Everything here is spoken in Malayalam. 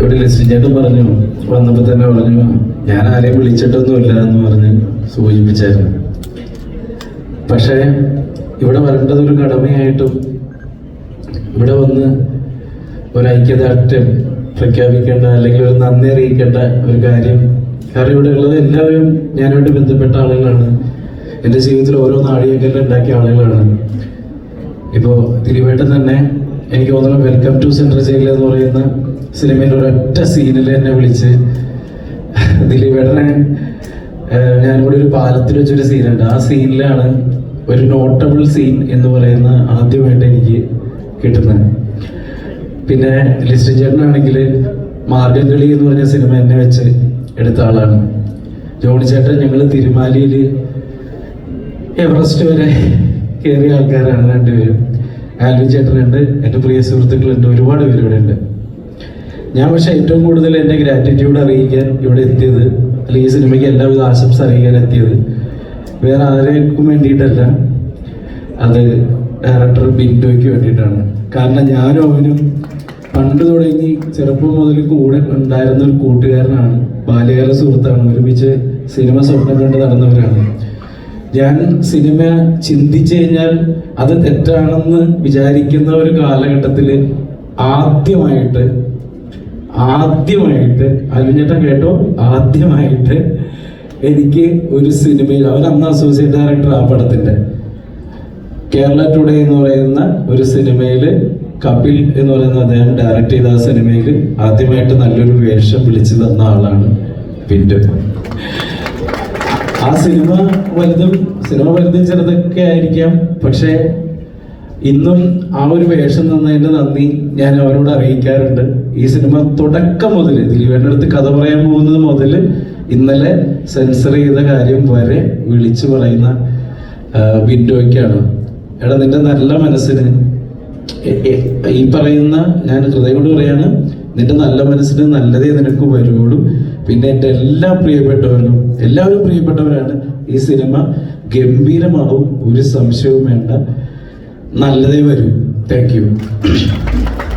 ഇവിടെ ലിസ്റ്റ് ചേട്ടൻ പറഞ്ഞു, വന്നപ്പോൾ തന്നെ പറഞ്ഞു ഞാൻ ആരെയും വിളിച്ചിട്ടൊന്നുമില്ല എന്ന് പറഞ്ഞ് സൂചിപ്പിച്ചായിരുന്നു. പക്ഷേ ഇവിടെ വരേണ്ടത് ഒരു കടമയായിട്ടും ഇവിടെ വന്ന് ഒരു ഐക്യദാർഢ്യം പ്രഖ്യാപിക്കേണ്ട അല്ലെങ്കിൽ ഒരു നന്ദി അറിയിക്കേണ്ട ഒരു കാര്യം. കാരണം ഇവിടെ ഉള്ളത് എല്ലാവരും ഞാനുമായിട്ട് ബന്ധപ്പെട്ട ആളുകളാണ്. എൻ്റെ ജീവിതത്തിൽ ഓരോ നാഴികക്കല്ലും ഉണ്ടാക്കിയ ആളുകളാണ്. ഇപ്പോൾ ദിലീപേട്ടൻ തന്നെ എനിക്ക് തോന്നുന്നു വെൽക്കം ടു സെൻട്രൽ ജയിൽ എന്ന് പറയുന്ന സിനിമയിൽ ഒരൊറ്റ സീനിൽ എന്നെ വിളിച്ച് ദിലീപേട്ടനെ ഞാൻ കൂടി ഒരു പാലത്തിൽ വെച്ചൊരു സീനുണ്ട്. ആ സീനിലാണ് ഒരു നോട്ടബിൾ സീൻ എന്ന് പറയുന്ന ആദ്യമായിട്ട് എനിക്ക് കിട്ടുന്നത്. പിന്നെ ലിസ്റ്റ് ചേട്ടനാണെങ്കിൽ മാർഗംകളി എന്ന് പറഞ്ഞ സിനിമ എന്നെ വെച്ച് എടുത്ത ആളാണ്. ജോണി ചേട്ടൻ ഞങ്ങൾ തിരുമാലിയിൽ എവറസ്റ്റ് വരെ കയറിയ ആൾക്കാരാണ് രണ്ടുപേരും. ആൽവിൻ ചേട്ടനുണ്ട്, എൻ്റെ പ്രിയ സുഹൃത്തുക്കളുണ്ട്, ഒരുപാട് പേര് ഇവിടെ ഉണ്ട്. ഞാൻ പക്ഷെ ഏറ്റവും കൂടുതൽ എൻ്റെ ഗ്രാറ്റിറ്റ്യൂഡ് അറിയിക്കാൻ ഇവിടെ എത്തിയത്, അല്ലെങ്കിൽ ഈ സിനിമയ്ക്ക് എല്ലാവിധ ആശംസ അറിയിക്കാൻ എത്തിയത് വേറെ ആരെക്കും വേണ്ടിയിട്ടല്ല, അത് ഡയറക്ടർ ബിൻഡോയ്ക്ക് വേണ്ടിയിട്ടാണ്. കാരണം ഞാനും അവനും പണ്ട് തുടങ്ങി ചെറുപ്പം മുതൽ കൂടെ ഉണ്ടായിരുന്ന ഒരു കൂട്ടുകാരനാണ്, ബാല്യകാല സുഹൃത്താണ്, ഒരുമിച്ച് സിനിമ സ്വപ്നം കണ്ട് നടന്നവരാണ്. ഞാൻ സിനിമ ചിന്തിച്ചു കഴിഞ്ഞാൽ അത് തെറ്റാണെന്ന് വിചാരിക്കുന്ന ഒരു കാലഘട്ടത്തിൽ ആദ്യമായിട്ട് അൽവിഞ്ഞേട്ടൻ കേട്ടോ, ആദ്യമായിട്ട് എനിക്ക് ഒരു സിനിമയിൽ, അവൻ അന്ന് അസോസിയേറ്റ് ഡയറക്ടർ ആ പടത്തിൻ്റെ, കേരള ടുഡേ എന്ന് പറയുന്ന ഒരു സിനിമയിൽ കപിൽ എന്ന് പറയുന്ന അദ്ദേഹം ഡയറക്റ്റ് ചെയ്ത ആ സിനിമയിൽ ആദ്യമായിട്ട് നല്ലൊരു വേഷം വിളിച്ചു തന്ന ആളാണ് പിന്റു. ആ സിനിമ വലുതും ചെറുതൊക്കെ ആയിരിക്കാം, പക്ഷേ ഇന്നും ആ ഒരു വേഷം തന്നതിൻ്റെ നന്ദി ഞാൻ അവരോട് അറിയിക്കാറുണ്ട്. ഈ സിനിമ തുടക്കം മുതൽ, ദിലീപേട്ടൻ്റെ അടുത്ത് കഥ പറയാൻ പോകുന്നത് മുതൽ ഇന്നലെ സെൻസർ ചെയ്ത കാര്യം വരെ വിളിച്ചു പറയുന്ന വിൻഡോയ്ക്കാണ്. എടാ, നിന്റെ നല്ല മനസ്സിന്, ഈ പറയുന്ന, ഞാൻ ഹൃദയം കൊണ്ട് പറയാണ്, നിന്റെ നല്ല മനസ്സിന് നല്ലതേ നിനക്ക് വരുള്ളൂ. പിന്നെ എൻ്റെ എല്ലാവരും പ്രിയപ്പെട്ടവരാണ്. ഈ സിനിമ ഗംഭീരമാവും, ഒരു സംശയവും വേണ്ട, നല്ലതേ വരൂ. Thank you.